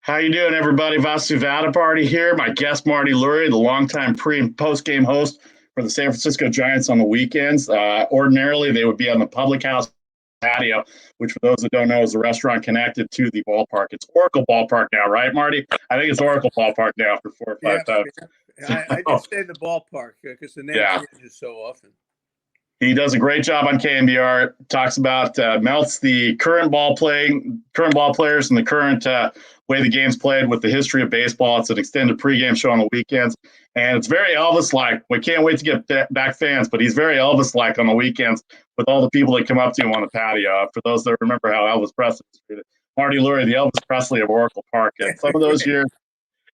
How you doing, everybody? Vasu Vaddiparty here. My guest, Marty Lurie, the longtime pre- and post-game host for the San Francisco Giants on the weekends. Ordinarily, they would be on the Public House patio, which, for those that don't know, is a restaurant connected to the ballpark. It's Oracle Ballpark now, right, Marty? I think it's Oracle Ballpark now after 4 or 5 Yep, times. yep. I So, just say the ballpark because the name yeah, changes so often. he does a great job on KNBR. Talks about melts the current ball players, and the current way the game's played with the history of baseball. It's an extended pregame show on the weekends, and it's very Elvis-like. We can't wait to get back fans, but he's very Elvis-like on the weekends with all the people that come up to him on the patio. For those that remember how Elvis Presley was treated, Marty Lurie, the Elvis Presley of Oracle Park, and some of those Great. years,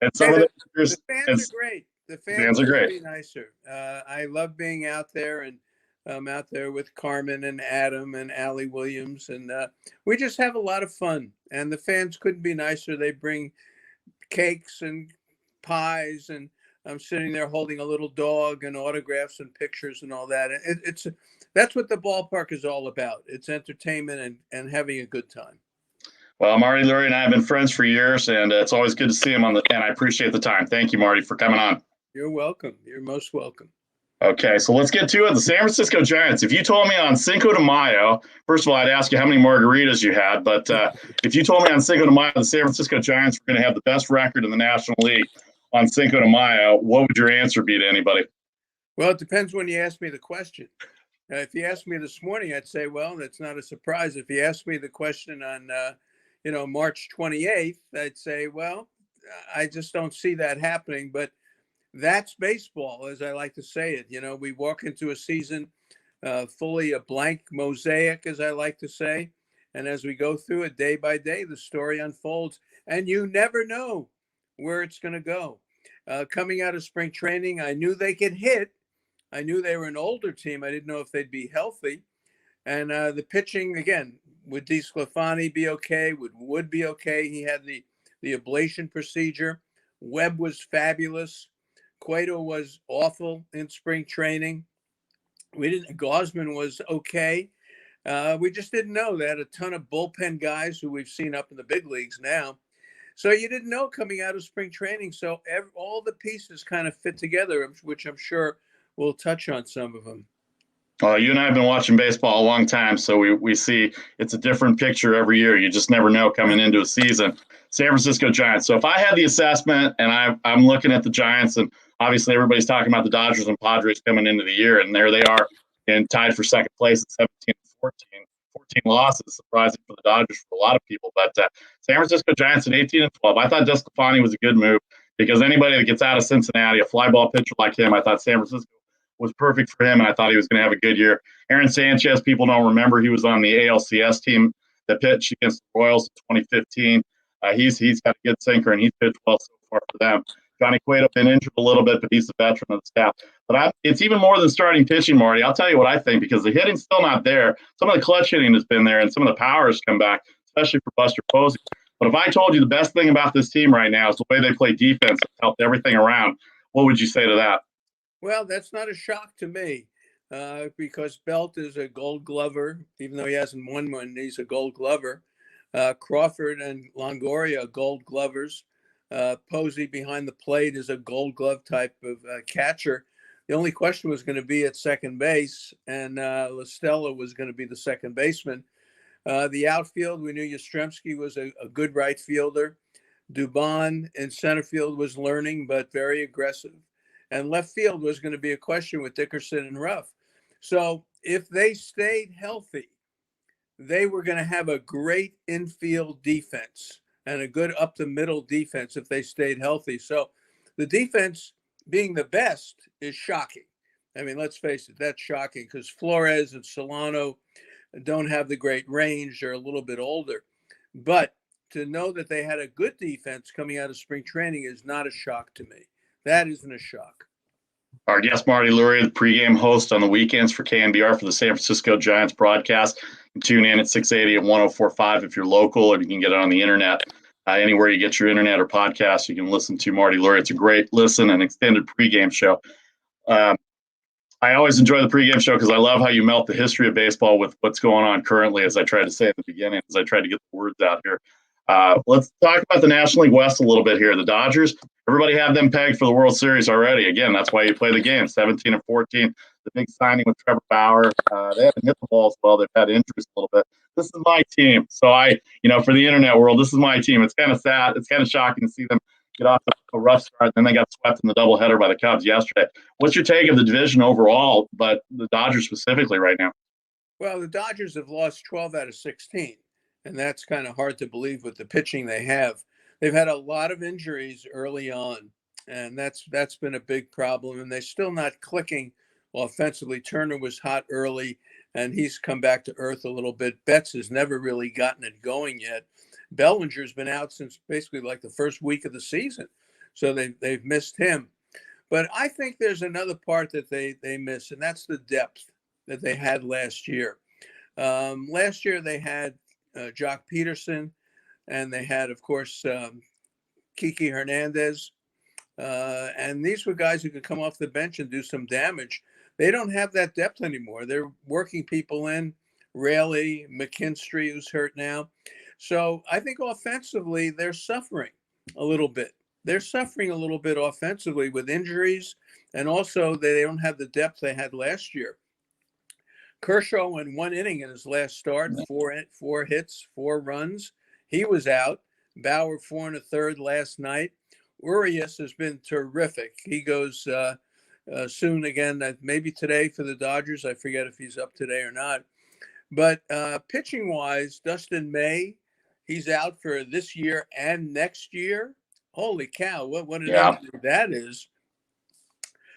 and Hey, some of those the years, fans are great. The fans fans are couldn't great. be nicer. I love being out there, and I'm out there with Carmen and Adam and Allie Williams, and we just have a lot of fun. And the fans couldn't be nicer. They bring cakes and pies, and I'm sitting there holding a little dog and autographs and pictures and all that. That's what the ballpark is all about. It's entertainment and having a good time. Well, Marty Lurie and I have been friends for years, and it's always good to see him and I appreciate the time. Thank you, Marty, for coming on. You're welcome. You're most welcome. Okay, so let's get to it. The San Francisco Giants. If you told me on Cinco de Mayo, first of all, I'd ask you how many margaritas you had. But if you told me on Cinco de Mayo the San Francisco Giants were going to have the best record in the National League on Cinco de Mayo, what would your answer be to anybody? Well, it depends when you ask me the question. If you asked me this morning, I'd say, well, that's not a surprise. If you asked me the question on, March 28th, I'd say, well, I just don't see that happening. But that's baseball, as I like to say it. We walk into a season fully a blank mosaic, as I like to say. And as we go through it day by day, the story unfolds, and you never know where it's going to go. Coming out of spring training, I knew they could hit. I knew they were an older team. I didn't know if they'd be healthy. And the pitching, again, would DeSclafani be okay? Would Wood be okay? He had the ablation procedure. Webb was fabulous. Cueto was awful in spring training. Gosman was okay. We just didn't know. They had a ton of bullpen guys who we've seen up in the big leagues now. So you didn't know coming out of spring training. So all the pieces kind of fit together, which I'm sure we'll touch on some of them. Well, you and I have been watching baseball a long time, so we see it's a different picture every year. You just never know coming into a season. San Francisco Giants. So if I had the assessment and I'm looking at the Giants, and obviously everybody's talking about the Dodgers and Padres coming into the year, and there they are and tied for second place at 17-14. 14 losses, surprising for the Dodgers for a lot of people. But San Francisco Giants at 18-12. I thought DeSclafani was a good move because anybody that gets out of Cincinnati, a fly ball pitcher like him, I thought San Francisco was perfect for him, and I thought he was going to have a good year. Aaron Sanchez, people don't remember, he was on the ALCS team that pitched against the Royals in 2015. He's got a good sinker, and he's pitched well so far for them. Johnny Cueto been injured a little bit, but he's the veteran of the staff. But it's even more than starting pitching, Marty. I'll tell you what I think, because the hitting's still not there. Some of the clutch hitting has been there, and some of the power has come back, especially for Buster Posey. But if I told you the best thing about this team right now is the way they play defense, it's helped everything around, what would you say to that? Well, that's not a shock to me because Belt is a gold glover, even though he hasn't won one, he's a gold glover. Crawford and Longoria are gold glovers. Posey behind the plate is a gold glove type of catcher. The only question was going to be at second base, and La Stella was going to be the second baseman. The outfield, we knew Yastrzemski was a good right fielder. Dubon in center field was learning, but very aggressive. And left field was going to be a question with Dickerson and Ruff. So if they stayed healthy, they were going to have a great infield defense and a good up the middle defense if they stayed healthy. So the defense being the best is shocking. I mean, let's face it, that's shocking because Flores and Solano don't have the great range. They're a little bit older. But to know that they had a good defense coming out of spring training is not a shock to me. That isn't a shock. Our guest, Marty Lurie, the pregame host on the weekends for KNBR for the San Francisco Giants broadcast. You can tune in at 680 and 1045 if you're local, or you can get it on the internet. Anywhere you get your internet or podcast, you can listen to Marty Lurie. It's a great listen and extended pregame show. I always enjoy the pregame show because I love how you melt the history of baseball with what's going on currently, as I tried to say at the beginning, as I tried to get the words out here. Let's talk about the National League West a little bit here. The Dodgers, everybody had them pegged for the World Series already. Again, that's why you play the game, 17 and 14. The big signing with Trevor Bauer. They haven't hit the ball as well. They've had injuries a little bit. This is my team. So for the internet world, this is my team. It's kind of sad. It's kind of shocking to see them get off a rough start. Then they got swept in the doubleheader by the Cubs yesterday. What's your take of the division overall, but the Dodgers specifically right now? Well, the Dodgers have lost 12 out of 16, and that's kind of hard to believe with the pitching they have. They've had a lot of injuries early on, and that's been a big problem, and they're still not clicking offensively. Turner was hot early, and he's come back to earth a little bit. Betts has never really gotten it going yet. Bellinger's been out since basically like the first week of the season, so they've missed him. But I think there's another part that they miss, and that's the depth that they had last year. Last year they had Jock Peterson, and they had, of course, Kiki Hernandez. And these were guys who could come off the bench and do some damage. They don't have that depth anymore. They're working people in. Raley, McKinstry, who's hurt now. So I think offensively, they're suffering a little bit. They're suffering a little bit offensively with injuries, and also they don't have the depth they had last year. Kershaw in one inning in his last start, four hits, 4 runs. He was out. Bauer 4 1/3 last night. Urias has been terrific. He goes soon again, maybe today for the Dodgers. I forget if he's up today or not. But pitching-wise, Dustin May, he's out for this year and next year. Holy cow, what an injury that is.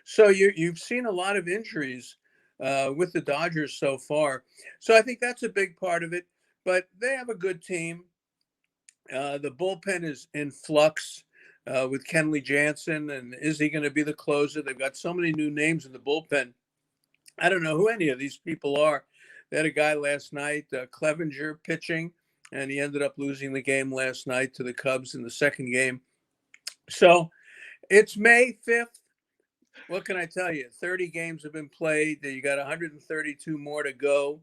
So you've seen a lot of injuries with the Dodgers so far. So I think that's a big part of it. But they have a good team. The bullpen is in flux with Kenley Jansen. And is he going to be the closer? They've got so many new names in the bullpen. I don't know who any of these people are. They had a guy last night, Clevenger, pitching, and he ended up losing the game last night to the Cubs in the second game. So it's May 5th. What can I tell you? 30 games have been played. You got 132 more to go.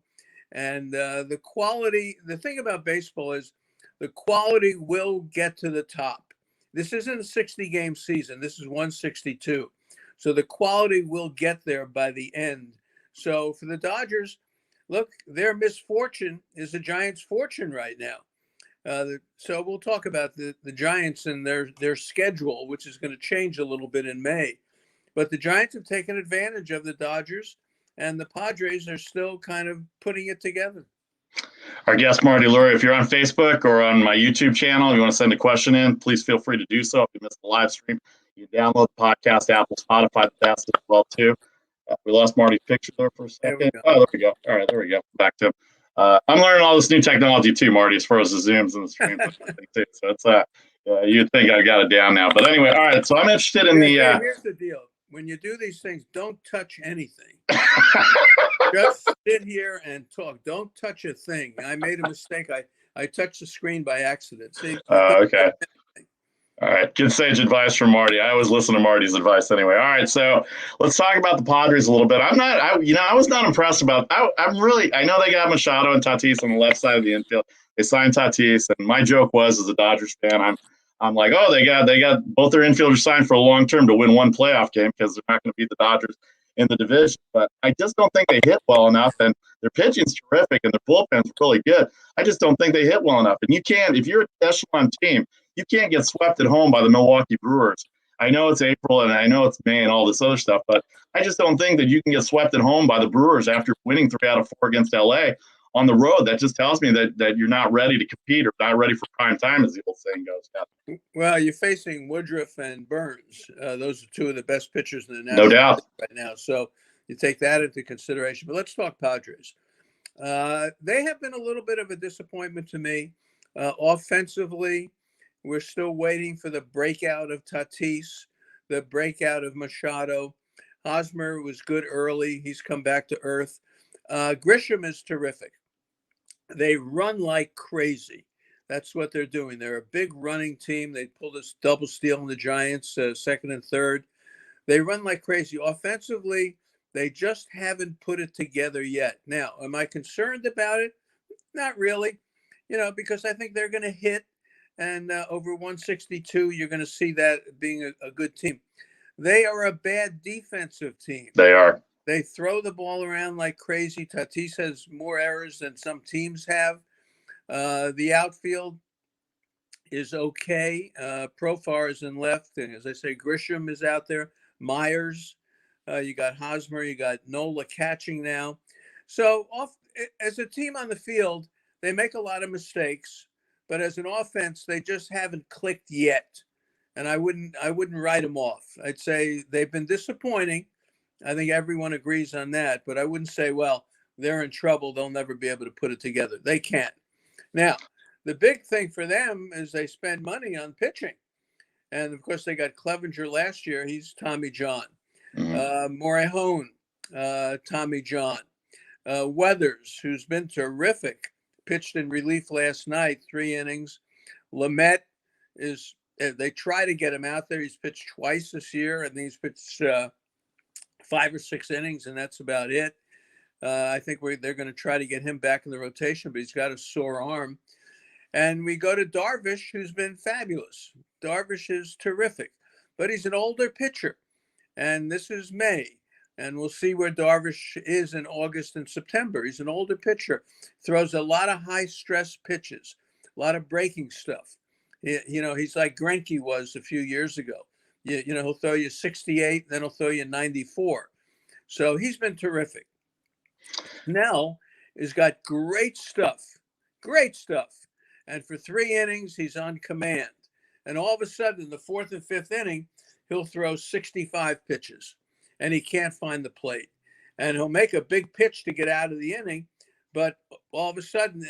And the quality, the thing about baseball is the quality will get to the top. This isn't a 60-game season. This is 162. So the quality will get there by the end. So for the Dodgers, look, their misfortune is the Giants' fortune right now. So we'll talk about the Giants and their schedule, which is going to change a little bit in May. But the Giants have taken advantage of the Dodgers, and the Padres are still kind of putting it together. Our guest, Marty Lurie, if you're on Facebook or on my YouTube channel, if you want to send a question in, please feel free to do so. If you missed the live stream, you can download the podcast, Apple, Spotify, the best as well, too. We lost Marty's picture there for a second. There we go. All right, there we go. Back to him. I'm learning all this new technology, too, Marty, as far as the Zooms and the streams. Too. So it's you'd think I got it down now. But anyway, all right, so I'm interested in Here's the deal. When you do these things, don't touch anything. Just sit here and talk. Don't touch a thing. I made a mistake. I touched the screen by accident. See? Okay. All right. Good sage advice from Marty. I always listen to Marty's advice anyway. All right. So let's talk about the Padres a little bit. I was not impressed about, I know they got Machado and Tatis on the left side of the infield. They signed Tatis. And my joke was, as a Dodgers fan, I'm like, oh, they got both their infielders signed for a long term to win one playoff game because they're not going to beat the Dodgers in the division. But I just don't think they hit well enough, and their pitching's terrific and their bullpen's really good. I just don't think they hit well enough. And you can't, if you're an echelon team, you can't get swept at home by the Milwaukee Brewers. I know it's April and I know it's May and all this other stuff, but I just don't think that you can get swept at home by the Brewers after winning 3 out of 4 against LA on the road. That just tells me that you're not ready to compete or not ready for prime time, as the old saying goes. Well, you're facing Woodruff and Burns. Those are 2 of the best pitchers in the National League right now. So you take that into consideration. But let's talk Padres. They have been a little bit of a disappointment to me. Offensively, we're still waiting for the breakout of Tatis, the breakout of Machado. Hosmer was good early. He's come back to earth. Grisham is terrific. They run like crazy. That's what they're doing. They're a big running team. They pulled this double steal in the Giants, second and third. They run like crazy. Offensively, they just haven't put it together yet. Now, am I concerned about it? Not really, because I think they're going to hit. and over 162, you're going to see that being a good team. They are a bad defensive team. They are. They throw the ball around like crazy. Tatis has more errors than some teams have. The outfield is okay. Profar is in left, and as I say, Grisham is out there. Myers, you got Hosmer, you got Nola catching now. So as a team on the field, they make a lot of mistakes, but as an offense, they just haven't clicked yet. And I wouldn't write them off. I'd say they've been disappointing. I think everyone agrees on that, but I wouldn't say, well, they're in trouble. They'll never be able to put it together. They can't. Now, the big thing for them is they spend money on pitching. And of course, they got Clevenger last year. He's Tommy John. Morihone, Tommy John. Weathers, who's been terrific, pitched in relief last night, 3 innings. Lamet they try to get him out there. He's pitched twice this year. I think he's pitched 5 or 6 innings, and that's about it. I think they're going to try to get him back in the rotation, but he's got a sore arm. And we go to Darvish, who's been fabulous. Darvish is terrific, but he's an older pitcher. And this is May. And we'll see where Darvish is in August and September. He's an older pitcher, throws a lot of high-stress pitches, a lot of breaking stuff. He's like Greinke was a few years ago. He'll throw you 68, then he'll throw you 94. So he's been terrific. Snell has got great stuff. And for 3 innings, he's on command. And all of a sudden, in the 4th and 5th inning, he'll throw 65 pitches, and he can't find the plate. And he'll make a big pitch to get out of the inning, but all of a sudden,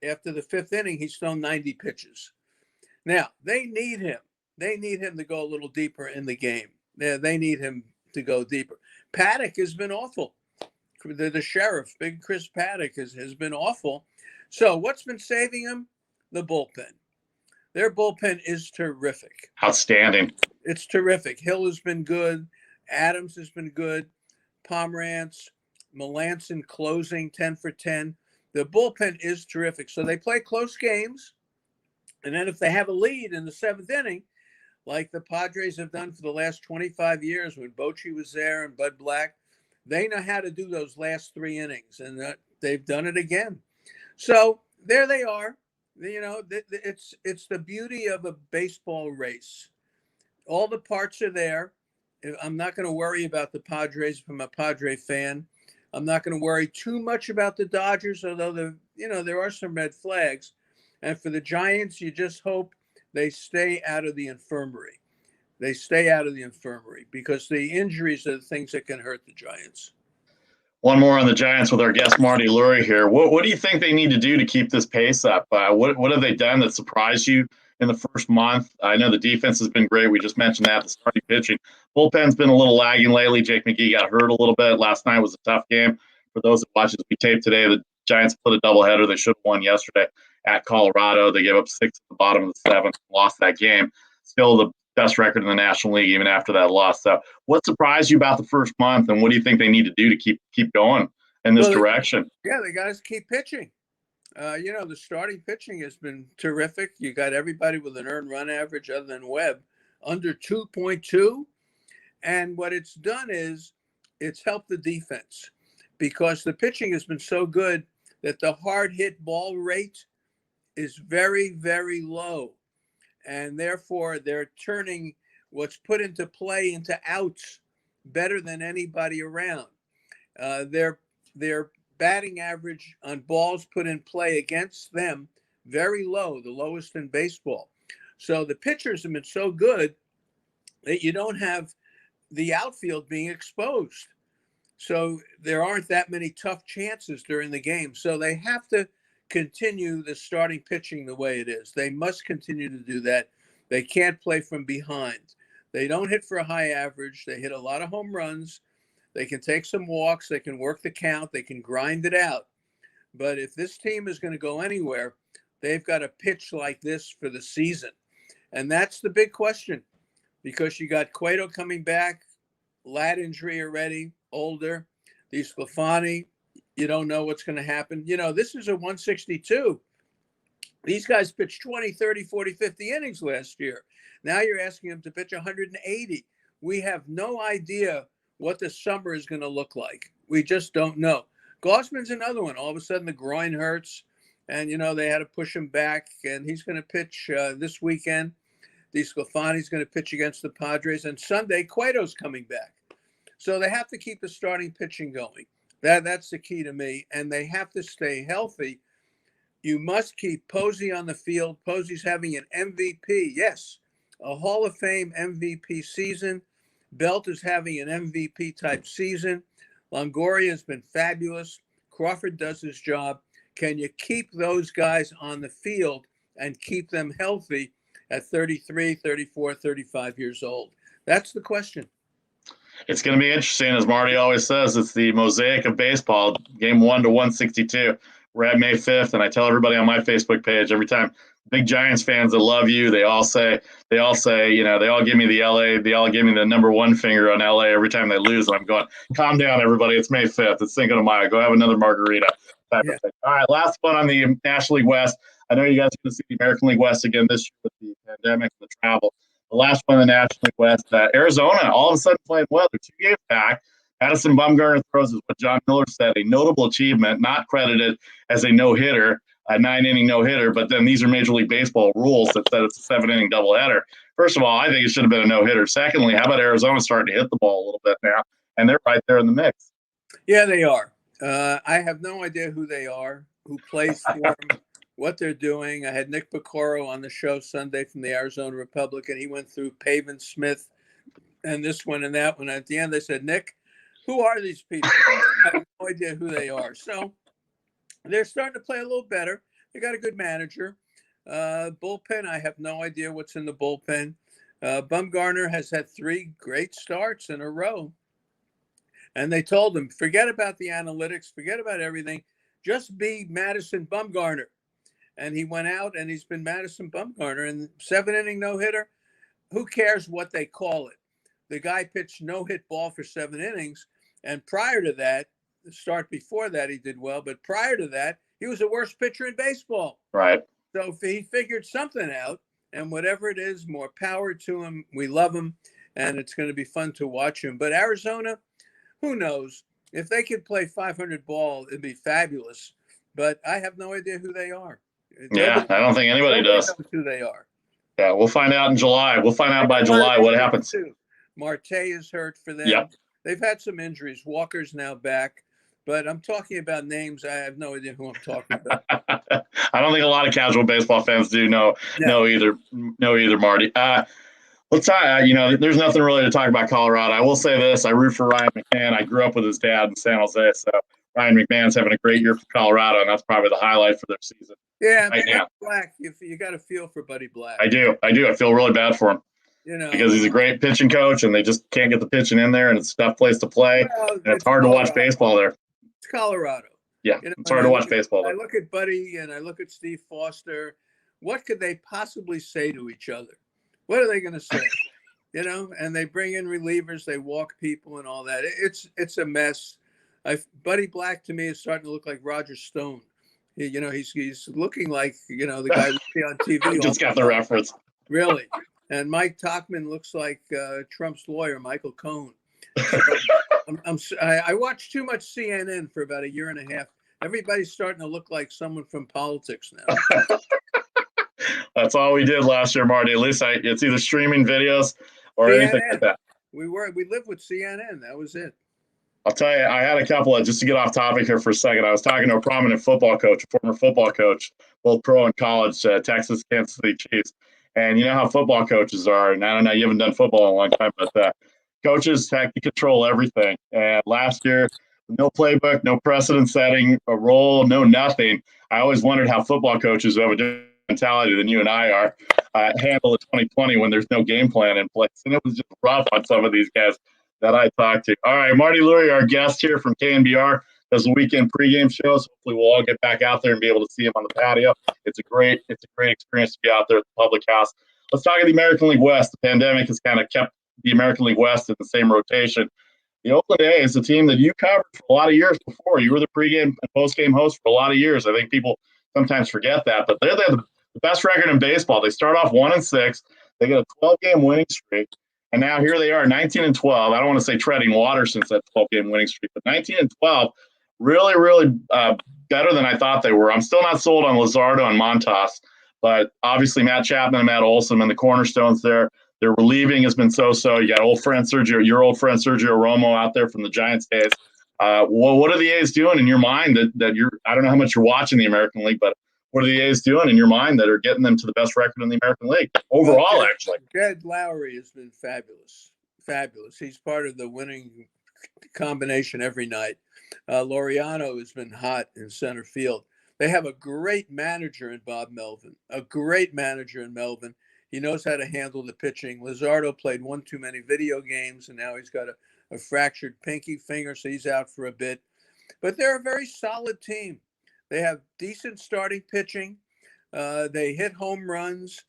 after the 5th inning, he's thrown 90 pitches. Now, they need him. They need him to go a little deeper in the game. They need him to go deeper. Paddock has been awful. The sheriff, Big Chris Paddock, has been awful. So what's been saving them? The bullpen. Their bullpen is terrific. Outstanding. It's terrific. Hill has been good. Adams has been good. Pomerantz, Melanson closing 10 for 10. The bullpen is terrific. So they play close games. And then if they have a lead in the 7th inning, like the Padres have done for the last 25 years when Bochy was there and Bud Black, they know how to do those last 3 innings, and they've done it again. So there they are. It's the beauty of a baseball race. All the parts are there. I'm not going to worry about the Padres if I'm a Padre fan. I'm not going to worry too much about the Dodgers, although there are some red flags. And for the Giants, you just hope they stay out of the infirmary. They stay out of the infirmary because the injuries are the things that can hurt the Giants. One more on the Giants with our guest Marty Lurie here. What do you think they need to do to keep this pace up? What have they done that surprised you in the first month? I know the defense has been great. We just mentioned that. The starting pitching. Bullpen's been a little lagging lately. Jake McGee got hurt a little bit. Last night was a tough game. For those that watch as we tape today, the Giants put a doubleheader. They should have won yesterday at Colorado. They gave up 6 at the bottom of the 7th, lost that game. Still the best record in the National League even after that loss. So what surprised you about the first month, and what do you think they need to do to keep going in this direction? They got to keep pitching. The starting pitching has been terrific. You got everybody with an earned run average other than Webb under 2.2. And what it's done is it's helped the defense because the pitching has been so good that the hard hit ball rate is very, very low. And therefore, they're turning what's put into play into outs better than anybody around. Their batting average on balls put in play against them, very low, the lowest in baseball. So the pitchers have been so good that you don't have the outfield being exposed. So there aren't that many tough chances during the game. So they have to continue the starting pitching the way it is. They must continue to do that. They can't play from behind. They don't hit for a high average. They hit a lot of home runs. They can take some walks. They can work the count. They can grind it out. But if this team is going to go anywhere, they've got to pitch like this for the season. And that's the big question because you got Cueto coming back, lat injury already, older. DeSclafani, you don't know what's going to happen. This is a 162. These guys pitched 20, 30, 40, 50 innings last year. Now you're asking them to pitch 180. We have no idea what the summer is going to look like. We just don't know. Gossman's another one. All of a sudden, the groin hurts, and, they had to push him back, and he's going to pitch this weekend. DeSclafani's going to pitch against the Padres, and Sunday, Cueto's coming back. So they have to keep the starting pitching going. That's the key to me, and they have to stay healthy. You must keep Posey on the field. Posey's having an MVP. Yes, a Hall of Fame MVP season. Belt is having an MVP type season. Longoria has been fabulous. Crawford does his job. Can you keep those guys on the field and keep them healthy at 33, 34, 35 years old? That's the question. It's going to be interesting. As Marty always says, it's the mosaic of baseball, game 1 to 162. We're at May 5th, and I tell everybody on my Facebook page every time, big Giants fans that love you, they all give me the LA, they all give me the number one finger on LA every time they lose. And I'm going, calm down, everybody. It's May 5th. It's Cinco de Mayo. Go have another margarita. Type of thing. All right, last one on the National League West. I know you guys are going to see the American League West again this year with the pandemic and the travel. The last one in the National League West, Arizona, all of a sudden playing well. They're 2 games back. Madison Bumgarner throws is what John Miller said, a notable achievement, not credited as a no-hitter, a 9-inning no-hitter, but then these are Major League Baseball rules that said it's a 7-inning doubleheader. First of all, I think it should have been a no-hitter. Secondly, how about Arizona starting to hit the ball a little bit now? And they're right there in the mix. Yeah, they are. I have no idea who they are, who plays for them, what they're doing. I had Nick Piccoro on the show Sunday from the Arizona Republic, and he went through Pavin Smith and this one and that one. At the end, they said, Nick, who are these people? I have no idea who they are. So they're starting to play a little better. They got a good manager. Bullpen, I have no idea what's in the bullpen. Bumgarner has had 3 great starts in a row. And they told him, forget about the analytics, forget about everything. Just be Madison Bumgarner. And he went out and he's been Madison Bumgarner. And 7-inning no-hitter, who cares what they call it? The guy pitched no-hit ball for 7 innings. And prior to that, the start before that, he did well. But prior to that, he was the worst pitcher in baseball. Right. So if he figured something out, and whatever it is, more power to him. We love him, and it's going to be fun to watch him. But Arizona, who knows? If they could play 500 ball, it'd be fabulous. But I have no idea who they are. Yeah, I don't think anybody does. Knows who they are. Yeah, we'll find out in July. We'll find out by July what happens. Marte is hurt for them. Yep. They've had some injuries. Walker's now back. But I'm talking about names. I have no idea who I'm talking about. I don't think a lot of casual baseball fans do know either, Marty. Let's there's nothing really to talk about Colorado. I will say this. I root for Ryan McMahon. I grew up with his dad in San Jose. So Ryan McMahon's having a great year for Colorado, and that's probably the highlight for their season. Yeah, right now. Black, you got to feel for Buddy Black. I do. I feel really bad for him. Because he's a great pitching coach, and they just can't get the pitching in there, and it's a tough place to play. Well, and it's hard to watch baseball there. It's Colorado. Yeah, it's hard to watch baseball there. I look at Buddy and I look at Steve Foster. What could they possibly say to each other? What are they going to say? And they bring in relievers, they walk people and all that. It's a mess. Buddy Black to me is starting to look like Roger Stone. He's looking like the guy we see on TV. Just got the reference. Really. And Mike Tachman looks like Trump's lawyer, Michael Cohen. I watched too much CNN for about a year and a half. Everybody's starting to look like someone from politics now. That's all we did last year, Marty. At least it's either streaming videos or CNN. Anything like that. We lived with CNN. That was it. I'll tell you, I had a couple of, just to get off topic here for a second. I was talking to a prominent football coach, a former football coach, both pro and college, Texas, Kansas City Chiefs. And you know how football coaches are. And I don't know, you haven't done football in a long time, but coaches have to control everything. And last year, no playbook, no precedent setting, a role, no nothing. I always wondered how football coaches who have a different mentality than you and I are handle the 2020 when there's no game plan in place. And it was just rough on some of these guys that I talked to. All right, Marty Lurie, our guest here from KNBR, does the weekend pregame shows. Hopefully we'll all get back out there and be able to see him on the patio. It's a great experience to be out there at the public house. Let's talk about the American League West. The pandemic has kind of kept the American League West in the same rotation. The Oakland A's is a team that you covered for a lot of years before. You were the pregame and postgame host for a lot of years. I think people sometimes forget that, but they're the best record in baseball. They start off 1-6. They get a 12-game winning streak, and now here they are, 19-12. I don't want to say treading water since that 12-game winning streak, but 19-12, really, really better than I thought they were. I'm still not sold on Luzardo and Montas, but obviously Matt Chapman and Matt Olson and the cornerstones there. Their relieving has been so-so. You got your old friend Sergio Romo out there from the Giants days. What are the A's doing in your mind that you're? I don't know how much you're watching the American League, but what are the A's doing in your mind that are getting them to the best record in the American League overall? Actually, Jed Lowry has been fabulous. He's part of the winning combination every night. Laureano has been hot in center field. They have a great manager in Bob Melvin. He knows how to handle the pitching. Luzardo played one too many video games, and now he's got a fractured pinky finger, so he's out for a bit. But they're a very solid team. They have decent starting pitching. They hit home runs.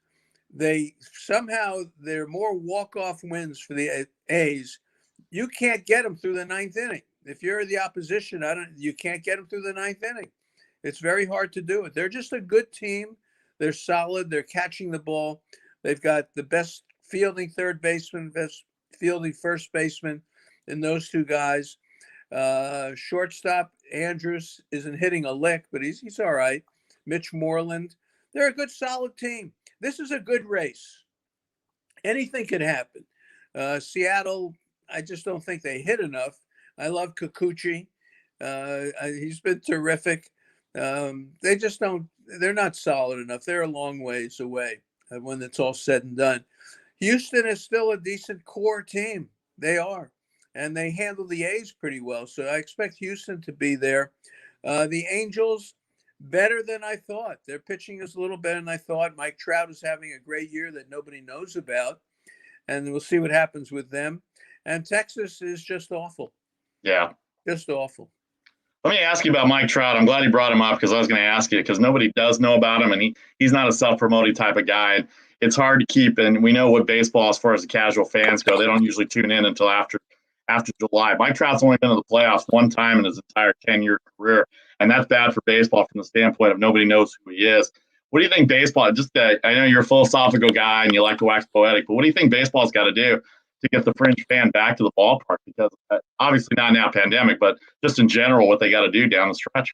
They're more walk-off wins for the A's. You can't get them through the ninth inning. If you're the opposition, you can't get them through the ninth inning. It's very hard to do it. They're just a good team. They're solid. They're catching the ball. They've got the best fielding third baseman, best fielding first baseman in those two guys. Shortstop Andrews isn't hitting a lick, but he's all right. Mitch Moreland. They're a good, solid team. This is a good race. Anything could happen. Seattle, I just don't think they hit enough. I love Kikuchi. He's been terrific. They just don't. They're not solid enough. They're a long ways away when it's all said and done. Houston is still a decent core team. They are. And they handle the A's pretty well. So I expect Houston to be there. The Angels, better than I thought. Their pitching is a little better than I thought. Mike Trout is having a great year that nobody knows about. And we'll see what happens with them. And Texas is just awful. Yeah. Just awful. Let me ask you about Mike Trout. I'm glad you brought him up because I was going to ask you because nobody does know about him, and he's not a self-promoting type of guy. And it's hard to keep, and we know what baseball, as far as the casual fans go, they don't usually tune in until after July. Mike Trout's only been to the playoffs one time in his entire 10-year career, and that's bad for baseball from the standpoint of nobody knows who he is. What do you think baseball, I know you're a philosophical guy and you like to wax poetic, but what do you think baseball's got to do to get the fringe fan back to the ballpark? Because obviously not now pandemic, but just in general, what they got to do down the stretch.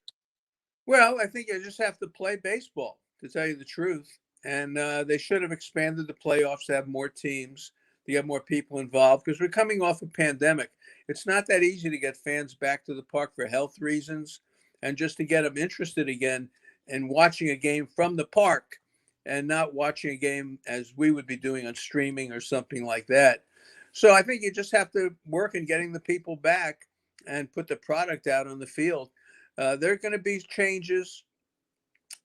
Well, I think you just have to play baseball, to tell you the truth. And they should have expanded the playoffs to have more teams, to get more people involved, because we're coming off a pandemic. It's not that easy to get fans back to the park for health reasons and just to get them interested again in watching a game from the park and not watching a game as we would be doing on streaming or something like that. So I think you just have to work in getting the people back and put the product out on the field. There are going to be changes.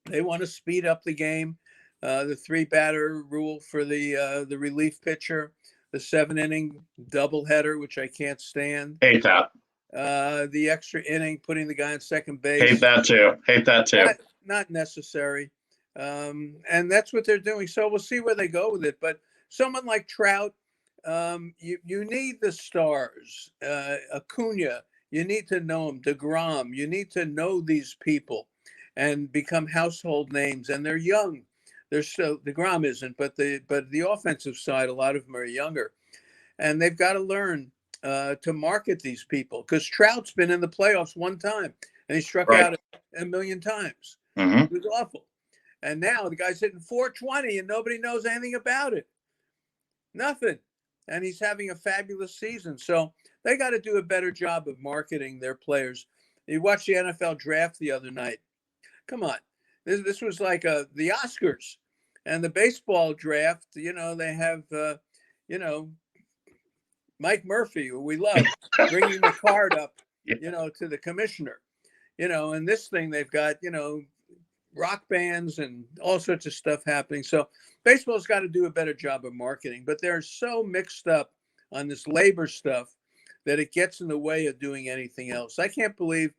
They want to speed up the game. The 3-batter rule for the relief pitcher, the 7-inning doubleheader, which I can't stand. Hate that. The extra inning, putting the guy on second base. Hate that too. Not necessary. And that's what they're doing. So we'll see where they go with it. But someone like Trout, you need the stars. Acuna, you need to know him. DeGrom, you need to know these people and become household names. And they're young. DeGrom isn't, but the offensive side, a lot of them are younger, and they've got to learn to market these people, because Trout's been in the playoffs one time and he struck out a million times. Mm-hmm. It was awful. And now the guy's hitting 420 and nobody knows anything about it. Nothing. And he's having a fabulous season. So they got to do a better job of marketing their players. You watched the NFL draft the other night. Come on. This was like the Oscars. And the baseball draft, they have, Mike Murphy, who we love, bringing the card up, to the commissioner. And this thing, they've got, rock bands and all sorts of stuff happening. So baseball's got to do a better job of marketing. But they're so mixed up on this labor stuff that it gets in the way of doing anything else. I can believe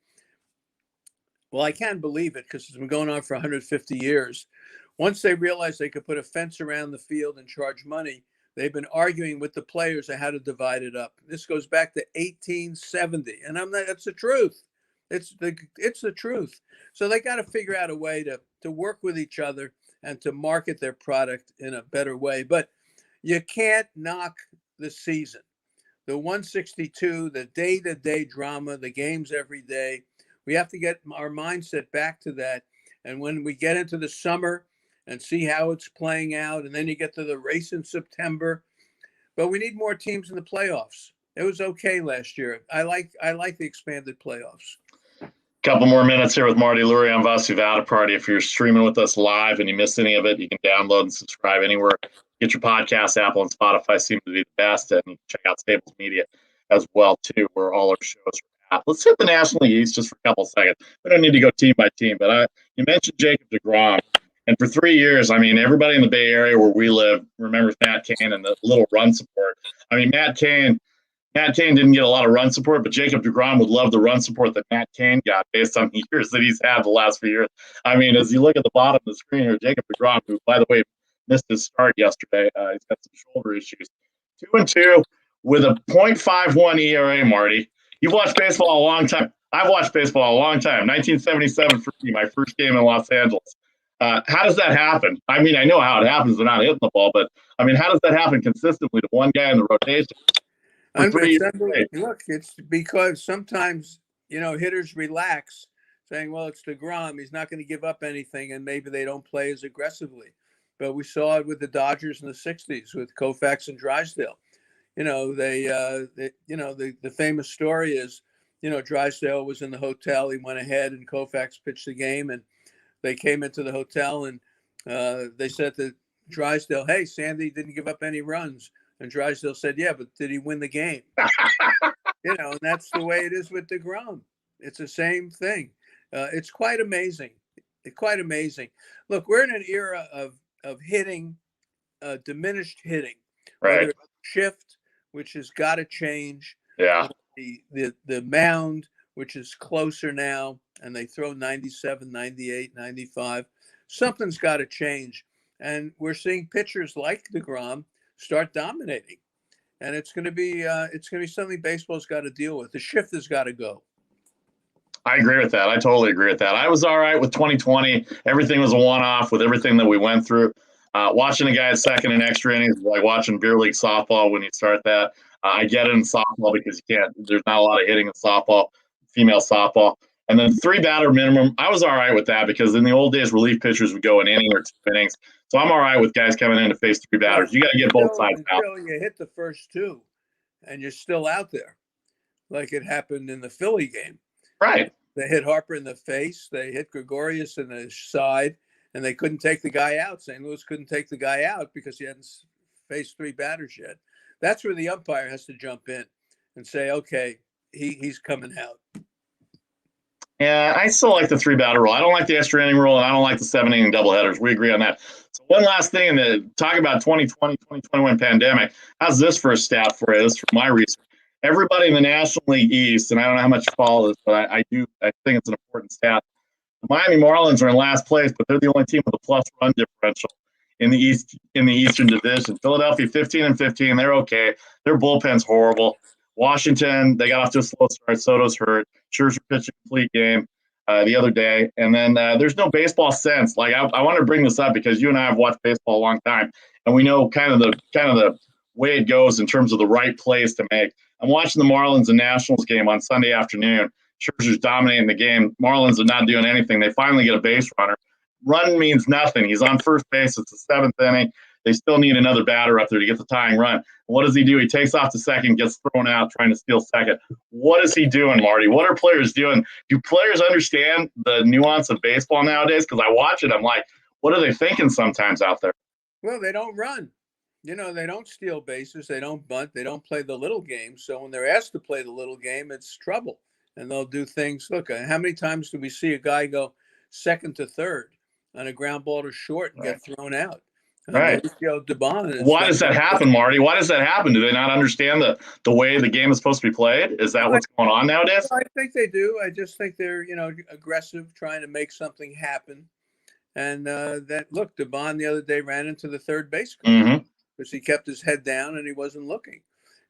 it because it's been going on for 150 years. Once they realized they could put a fence around the field and charge money, they've been arguing with the players on how to divide it up. This goes back to 1870, and that's the truth. It's the truth. So they got to figure out a way to to work with each other and to market their product in a better way. But you can't knock the season. The 162, the day-to-day drama, the games every day. We have to get our mindset back to that. And when we get into the summer and see how it's playing out, and then you get to the race in September, but we need more teams in the playoffs. It was okay last year. I like the expanded playoffs. Couple more minutes here with Marty Lurie on Vasu Vaddiparty. If you're streaming with us live and you missed any of it, you can download and subscribe anywhere. Get your podcast. Apple and Spotify seem to be the best, and you can check out Staples Media as well too, where all our shows are at. Let's hit the National League East just for a couple of seconds. We don't need to go team by team, but you mentioned Jacob deGrom, and for 3 years, I mean, everybody in the Bay Area where we live remembers Matt Cain and the little run support. I mean, Matt Cain didn't get a lot of run support, but Jacob deGrom would love the run support that Matt Cain got based on the years that he's had the last few years. I mean, as you look at the bottom of the screen here, Jacob deGrom, who, by the way, missed his start yesterday. He's got some shoulder issues. 2-2 with a .51 ERA, Marty. You've watched baseball a long time. I've watched baseball a long time. 1977 for me, my first game in Los Angeles. How does that happen? I mean, I know how it happens. They're not hitting the ball, but, I mean, how does that happen consistently to one guy in the rotation? Look, it's because sometimes, hitters relax saying, well, it's deGrom. He's not going to give up anything, and maybe they don't play as aggressively. But we saw it with the Dodgers in the 60s with Koufax and Drysdale. The famous story is, Drysdale was in the hotel. He went ahead and Koufax pitched the game, and they came into the hotel and they said to Drysdale, hey, Sandy didn't give up any runs. And Drysdale said, yeah, but did he win the game? And that's the way it is with deGrom. It's the same thing. It's quite amazing. Quite amazing. Look, we're in an era of hitting, diminished hitting. Right. Whether it's shift, which has got to change. Yeah. The mound, which is closer now, and they throw 97, 98, 95. Something's got to change. And we're seeing pitchers like deGrom start dominating. And it's going to be something baseball's got to deal with. The shift has got to go. I agree with that. I totally agree with that. I was all right with 2020. Everything was a one-off with everything that we went through. Watching a guy at second in extra innings, like watching beer league softball when you start that. I get it in softball because there's not a lot of hitting in softball, female softball. And then 3-batter minimum, I was all right with that because in the old days, relief pitchers would go an inning or 2 innings. So I'm all right with guys coming in to face 3 batters. You got to get both sides out. Until you hit the first 2 and you're still out there, like it happened in the Philly game. Right. They hit Harper in the face. They hit Gregorius in the side, and they couldn't take the guy out. St. Louis couldn't take the guy out because he hadn't faced 3 batters yet. That's where the umpire has to jump in and say, okay, he's coming out. Yeah, I still like the 3-batter rule. I don't like the extra inning rule, and I don't like the 7-inning doubleheaders. We agree on that. So one last thing, in the talk about 2020, 2021 pandemic. How's this for a stat for you? This is from my research. Everybody in the National League East, and I don't know how much you follow this, but I think it's an important stat. The Miami Marlins are in last place, but they're the only team with a plus run differential in the Eastern Division. Philadelphia 15-15, they're okay. Their bullpen's horrible. Washington, they got off to a slow start. Soto's hurt. Scherzer pitched a complete game the other day. And then there's no baseball sense. Like I want to bring this up because you and I have watched baseball a long time, and we know kind of the way it goes in terms of the right plays to make. I'm watching the Marlins and Nationals game on Sunday afternoon. Scherzer's dominating the game. Marlins are not doing anything. They finally get a base runner. Run means nothing. He's on first base. It's the 7th inning. They still need another batter up there to get the tying run. What does he do? He takes off to second, gets thrown out, trying to steal second. What is he doing, Marty? What are players doing? Do players understand the nuance of baseball nowadays? Because I watch it, I'm like, what are they thinking sometimes out there? Well, they don't run. They don't steal bases. They don't bunt. They don't play the little game. So when they're asked to play the little game, it's trouble. And they'll do things. Look, how many times do we see a guy go second to third on a ground ball to short and get thrown out? Right. Why does that happen, Marty? Why does that happen? Do they not understand the way the game is supposed to be played? Is that what's going on nowadays? I think they do. I just think they're, aggressive, trying to make something happen. And look, Dubon the other day ran into the third base coach because he kept his head down and he wasn't looking.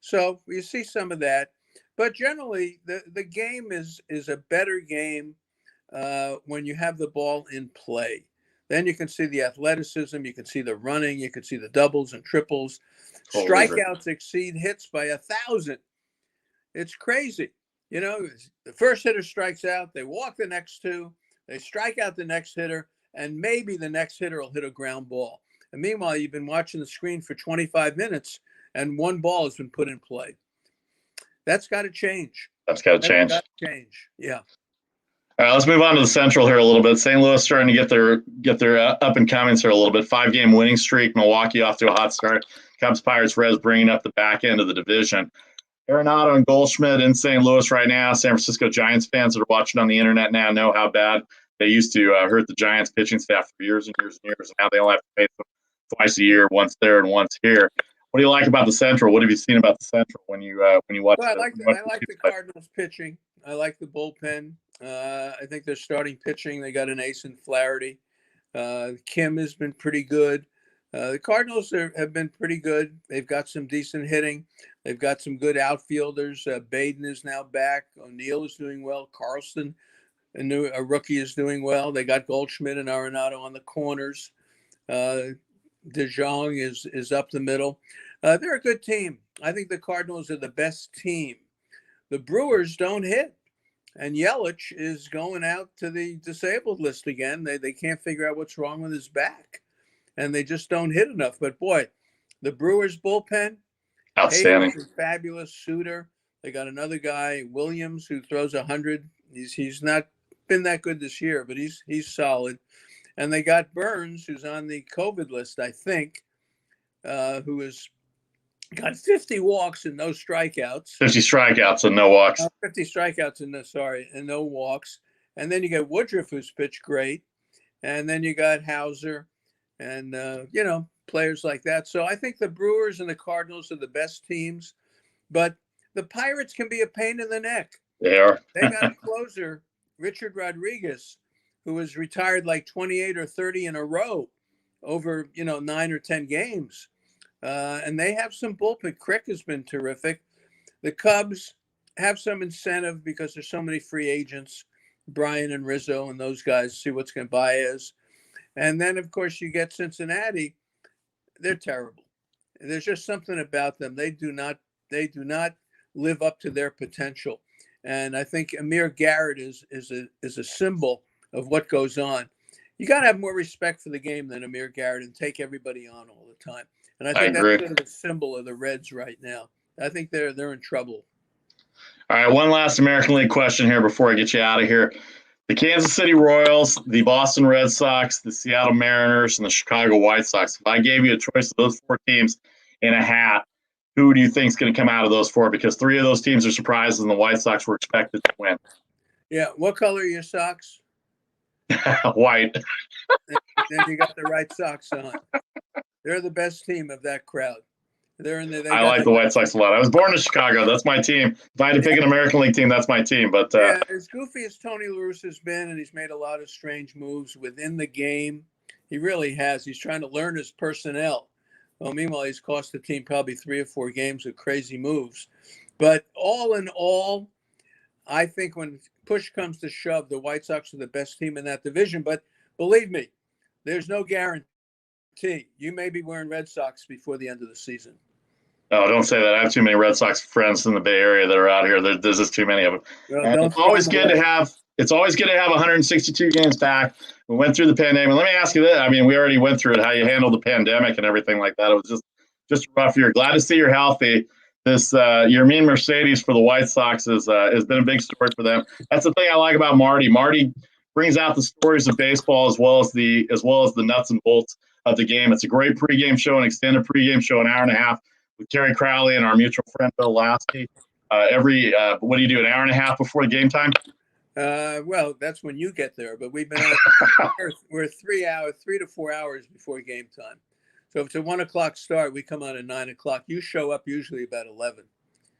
So you see some of that. But generally, the game is a better game when you have the ball in play. Then you can see the athleticism, you can see the running, you can see the doubles and triples. Totally agree. Strikeouts exceed hits by 1,000. It's crazy. You know, the first hitter strikes out, they walk the next two, they strike out the next hitter, and maybe the next hitter will hit a ground ball. And meanwhile, you've been watching the screen for 25 minutes and one ball has been put in play. That's got to change. That's got to change. Yeah. All right, let's move on to the Central here a little bit. St. Louis starting to get their up and comings here a little bit. 5-game winning streak. Milwaukee off to a hot start. Cubs, Pirates, Reds bringing up the back end of the division. Arenado and Goldschmidt in St. Louis right now. San Francisco Giants fans that are watching on the internet now know how bad they used to hurt the Giants pitching staff for years and years and years. And now they only have to pay them twice a year, once there and once here. What do you like about the Central? What have you seen about the Central when you watch? Well, I like the Cardinals pitching. I like the bullpen. I think they're starting pitching. They got an ace in Flaherty. Kim has been pretty good. The Cardinals have been pretty good. They've got some decent hitting. They've got some good outfielders. Baden is now back. O'Neill is doing well. Carlson, a rookie, is doing well. They got Goldschmidt and Arenado on the corners. De Jong is up the middle. They're a good team. I think the Cardinals are the best team. The Brewers don't hit. And Yelich is going out to the disabled list again. They can't figure out what's wrong with his back. And they just don't hit enough. But, boy, the Brewers bullpen, outstanding. Fabulous. Suter. They got another guy, Williams, who throws 100. He's not been that good this year, but he's solid. And they got Burns, who's on the COVID list, I think, who has got 50 walks and no strikeouts. 50 strikeouts and no walks. 50 strikeouts and no walks. And then you got Woodruff, who's pitched great. And then you got Hauser and, players like that. So I think the Brewers and the Cardinals are the best teams. But the Pirates can be a pain in the neck. They are. They got a closer, Richard Rodriguez, who was retired like 28 or 30 in a row over, 9 or 10 games. And they have some bullpen. Crick has been terrific. The Cubs have some incentive because there's so many free agents, Brian and Rizzo and those guys, see what's going to buy is. And then, of course, you get Cincinnati. They're terrible. There's just something about them. They do not live up to their potential. And I think Amir Garrett is a symbol of what goes on. You got to have more respect for the game than Amir Garrett and take everybody on all the time. And I think that's sort of a symbol of the Reds right now. I think they're in trouble. All right, one last American League question here before I get you out of here. The Kansas City Royals, the Boston Red Sox, the Seattle Mariners, and the Chicago White Sox. If I gave you a choice of those 4 teams in a hat, who do you think is going to come out of those 4? Because 3 of those teams are surprises, and the White Sox were expected to win. Yeah. What color are your socks? White. Then you got the right socks on. They're the best team of that crowd. I like the White Sox a lot. I was born in Chicago. That's my team. If I had to pick an American League team, that's my team. But as goofy as Tony La Russa has been, and he's made a lot of strange moves within the game, he really has. He's trying to learn his personnel. Well, meanwhile, he's cost the team probably 3 or 4 games with crazy moves. But all in all, I think when push comes to shove, the White Sox are the best team in that division. But believe me, there's no guarantee. You may be wearing Red Sox before the end of the season. Oh, don't say that. I have too many Red Sox friends in the Bay Area that are out here. There's just too many of them. Well, it's always good to have 162 games back. We went through the pandemic. Let me ask you this. I mean, we already went through it, how you handled the pandemic and everything like that. It was just a rough year. Glad to see you're healthy. This your mean Mercedes for the White Sox has been a big story for them. That's the thing I like about Marty. Marty brings out the stories of baseball as well as the nuts and bolts of the game. It's a great pregame show, an extended pregame show, an hour and a half with Terry Crowley and our mutual friend Bill Lasky. What do you do, an hour and a half before the game time? Well, that's when you get there, but we've been on, we're 3 to 4 hours before game time. So if it's a 1 o'clock start, we come on at 9 o'clock. You show up usually about 11.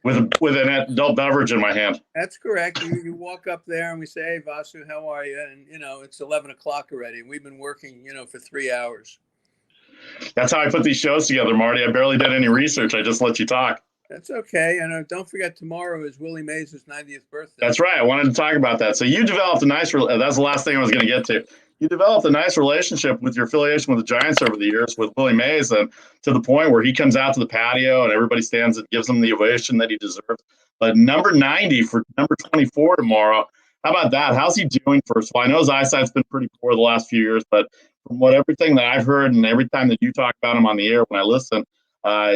With an adult beverage in my hand. That's correct. You walk up there and we say, "Hey, Vasu, how are you?" And it's 11 o'clock already. And we've been working, for 3 hours. That's how I put these shows together, Marty. I barely did any research. I just let you talk. That's okay. And don't forget, tomorrow is Willie Mays' 90th birthday. That's right. I wanted to talk about that. So you developed a nice – that's the last thing I was going to get to. you developed a nice relationship with your affiliation with the Giants over the years with Willie Mays, and to the point where he comes out to the patio and everybody stands and gives him the ovation that he deserves. But number 90 for number 24 tomorrow. How about that? How's he doing, first of all? I know his eyesight's been pretty poor the last few years, but from everything that I've heard and every time that you talk about him on the air when I listen,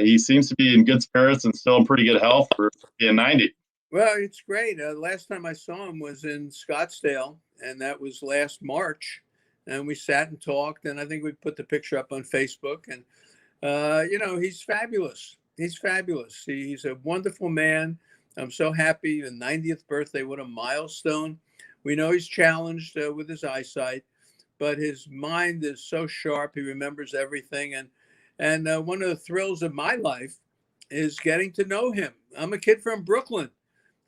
he seems to be in good spirits and still in pretty good health for being 90. Well, it's great. Last time I saw him was in Scottsdale, and that was last March. And we sat and talked, and I think we put the picture up on Facebook. And, he's fabulous. He's fabulous. He's a wonderful man. I'm so happy. The 90th birthday, what a milestone. We know he's challenged with his eyesight, but his mind is so sharp. He remembers everything. And one of the thrills of my life is getting to know him. I'm a kid from Brooklyn.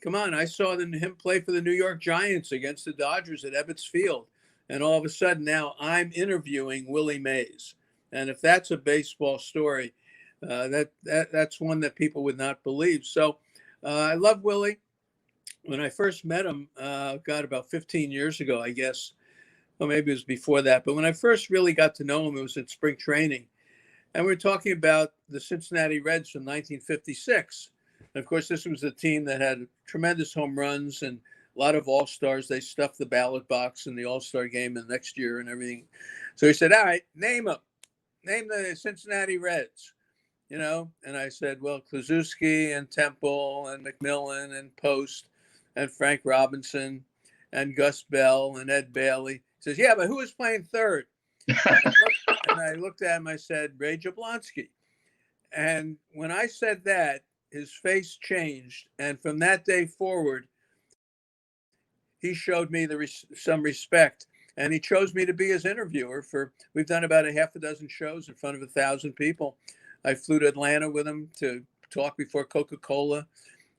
Come on, I saw him play for the New York Giants against the Dodgers at Ebbets Field. And all of a sudden now I'm interviewing Willie Mays. And if that's a baseball story, that's one that people would not believe. So I love Willie. When I first met him, about 15 years ago, I guess, or maybe it was before that. But when I first really got to know him, it was at spring training. And we're talking about the Cincinnati Reds from 1956. And of course, this was a team that had tremendous home runs and a lot of all-stars. They stuffed the ballot box in the all-star game the next year and everything. So he said, all right, name them. Name the Cincinnati Reds, And I said, well, Kluszewski and Temple and McMillan and Post and Frank Robinson and Gus Bell and Ed Bailey. He says, yeah, but who was playing third? And I looked at him, I said, Ray Jablonski. And when I said that, his face changed. And from that day forward, he showed me some respect. And he chose me to be his interviewer we've done about a half a dozen shows in front of 1,000 people. I flew to Atlanta with him to talk before Coca-Cola.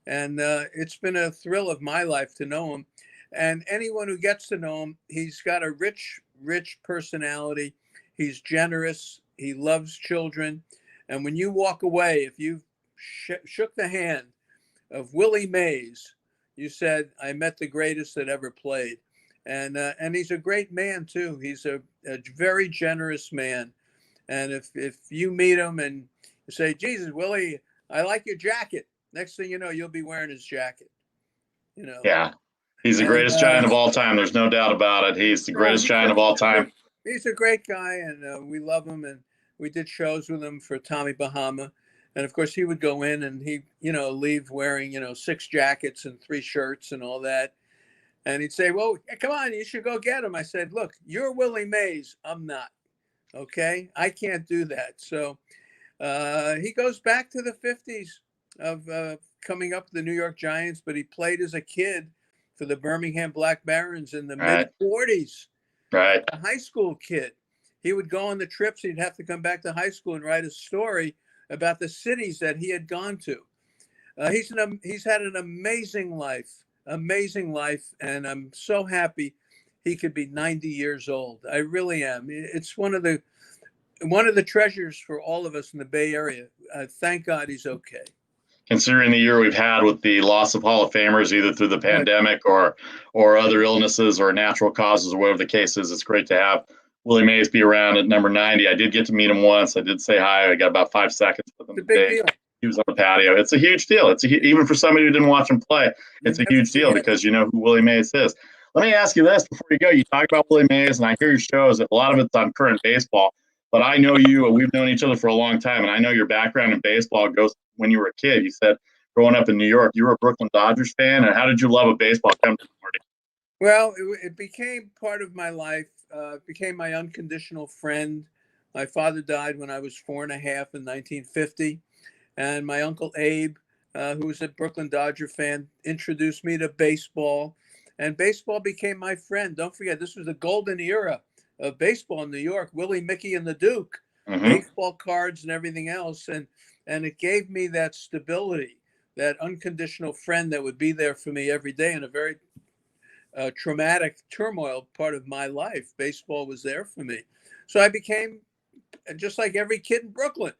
And it's been a thrill of my life to know him. And anyone who gets to know him, he's got a rich, rich personality. He's generous. He loves children. And when you walk away, if you shook the hand of Willie Mays, you said, I met the greatest that ever played. And he's a great man, too. He's a very generous man. And if you meet him and you say, Jesus, Willie, I like your jacket. Next thing you know, you'll be wearing his jacket. Yeah. He's the greatest Giant of all time. There's no doubt about it. He's the greatest Giant of all time. He's a great guy, and we love him. And we did shows with him for Tommy Bahama. And, of course, he would go in and he, leave wearing, 6 jackets and 3 shirts and all that. And he'd say, well, come on, you should go get him. I said, look, you're Willie Mays. I'm not. Okay? I can't do that. So he goes back to the 50s of coming up with the New York Giants, but he played as a kid for the Birmingham Black Barons in the mid-40s. Right. A high school kid. He would go on the trips. He'd have to come back to high school and write a story about the cities that he had gone to. He's had an amazing life, and I'm so happy he could be 90 years old. I really am. It's one of the treasures for all of us in the Bay Area. Thank God he's okay. Considering the year we've had with the loss of Hall of Famers, either through the pandemic or other illnesses or natural causes or whatever the case is, it's great to have Willie Mays be around at number 90. I did get to meet him once. I did say hi. I got about 5 seconds with him. It's a big deal. He was on the patio. It's a huge deal. Even for somebody who didn't watch him play, it's a huge deal because you know who Willie Mays is. Let me ask you this before you go. You talk about Willie Mays, and I hear your shows. A lot of it's on current baseball. But I know you, and we've known each other for a long time, and I know your background in baseball goes when you were a kid. You said growing up in New York, you were a Brooklyn Dodgers fan, and how did you love a baseball come to Marty? Well, it became part of my life. It became my unconditional friend. My father died when I was 4 and a half in 1950, and my uncle Abe, who was a Brooklyn Dodger fan, introduced me to baseball, and baseball became my friend. Don't forget, this was the golden era of baseball in New York. Willie, Mickey, and the Duke, baseball cards and everything else, and it gave me that stability, that unconditional friend that would be there for me every day in a very traumatic turmoil part of my life. Baseball was there for me. So I became just like every kid in Brooklyn.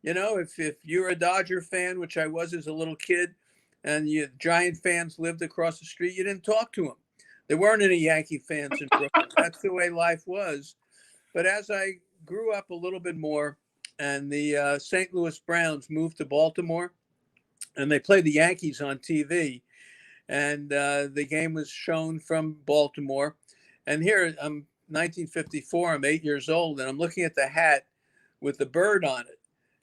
If you're a Dodger fan, which I was as a little kid, and Giant fans lived across the street, you didn't talk to them. There weren't any Yankee fans in Brooklyn. That's the way life was. But as I grew up a little bit more, and the St. Louis Browns moved to Baltimore, and they played the Yankees on TV, and the game was shown from Baltimore. And here, I'm 1954, I'm 8 years old, and I'm looking at the hat with the bird on it.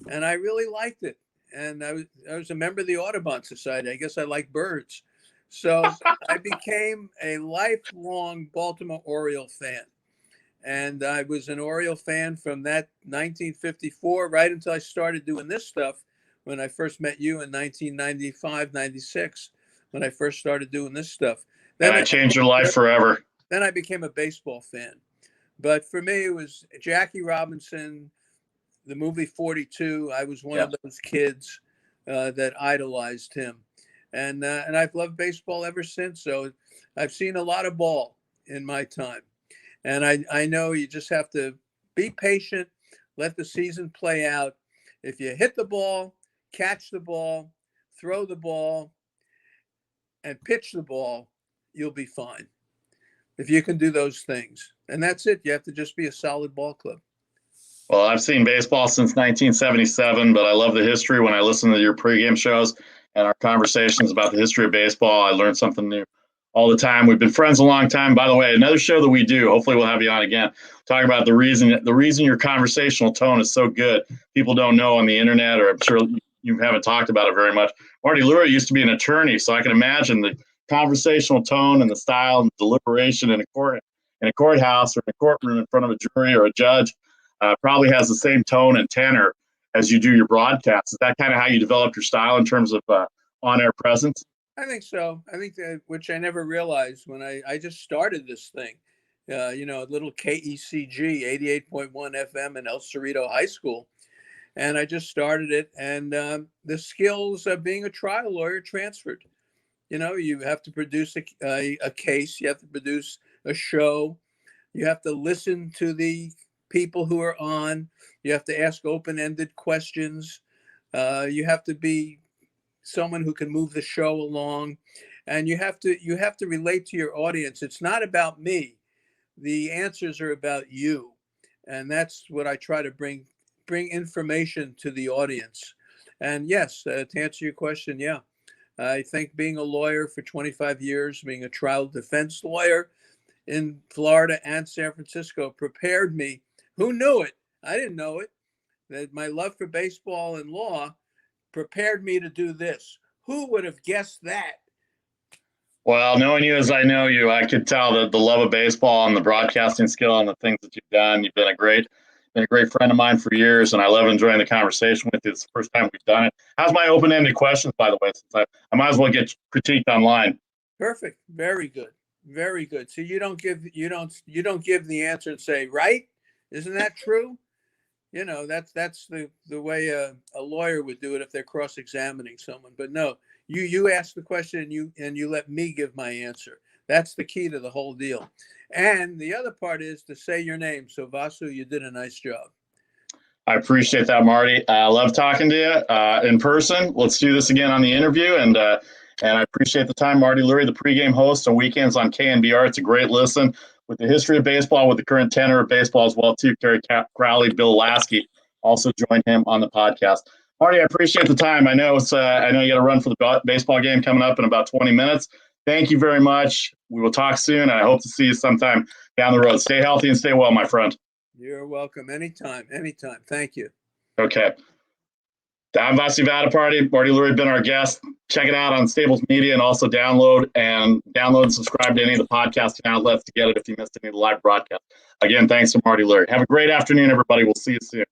And I really liked it. And I was a member of the Audubon Society. I guess I like birds. So I became a lifelong Baltimore Oriole fan. And I was an Oriole fan from that 1954 right until I started doing this stuff when I first met you in 1995, 96, when I first started doing this stuff. Then and I changed your life forever. Then I became a baseball fan. But for me, it was Jackie Robinson, the movie 42. I was one of those kids that idolized him. And I've loved baseball ever since. So I've seen a lot of ball in my time. And I know you just have to be patient, let the season play out. If you hit the ball, catch the ball, throw the ball, and pitch the ball, you'll be fine. If you can do those things. And that's it. You have to just be a solid ball club. Well, I've seen baseball since 1977, but I love the history. When I listen to your pregame shows and our conversations about the history of baseball, I learn something new all the time. We've been friends a long time. By the way, another show that we do, hopefully we'll have you on again, talking about the reason your conversational tone is so good. People don't know on the internet, or I'm sure you haven't talked about it very much. Marty Lurie used to be an attorney, so I can imagine the conversational tone and the style and deliberation in a courthouse or in a courtroom in front of a jury or a judge probably has the same tone and tenor as you do your broadcasts. Is that kind of how you develop your style in terms of on-air presence? I think so. I think that, which I never realized when I just started this thing, little KECG 88.1 FM in El Cerrito High School. And I just started it. And the skills of being a trial lawyer transferred. You have to produce a case. You have to produce a show. You have to listen to the people who are on. You have to ask open-ended questions. You have to be someone who can move the show along, and you have to relate to your audience. It's not about me. The answers are about you, and that's what I try to bring information to the audience. And yes, to answer your question, yeah, I think being a lawyer for 25 years, being a trial defense lawyer in Florida and San Francisco prepared me. Who knew it? I didn't know it. That my love for baseball and law prepared me to do this. Who would have guessed that? Well, knowing you as I know you, I could tell that the love of baseball and the broadcasting skill and the things that you've done. You've been a great friend of mine for years, and I love enjoying the conversation with you. It's the first time we've done it. How's my open-ended questions, by the way? Since I might as well get critiqued online. Perfect. Very good. Very good. So you don't give the answer and say, right? Isn't that true? That's the way a lawyer would do it if they're cross-examining someone. But no, you ask the question and you let me give my answer. That's the key to the whole deal. And the other part is to say your name. So Vasu, you did a nice job. I appreciate that, Marty. I love talking to you in person. Let's do this again on the interview. And I appreciate the time, Marty Lurie, the pregame host on weekends on KNBR. It's a great listen. With the history of baseball, with the current tenor of baseball as well, too. Kerry Crowley, Bill Lasky also joined him on the podcast. Marty, I appreciate the time. I know you got to run for the baseball game coming up in about 20 minutes. Thank you very much. We will talk soon, and I hope to see you sometime down the road. Stay healthy and stay well, my friend. You're welcome. Anytime. Thank you. Okay. I'm Vasu Vaddiparty. Marty Lurie been our guest. Check it out on Stables Media, and also download and subscribe to any of the podcasting outlets to get it if you missed any of the live broadcast. Again, thanks to Marty Lurie. Have a great afternoon, everybody. We'll see you soon.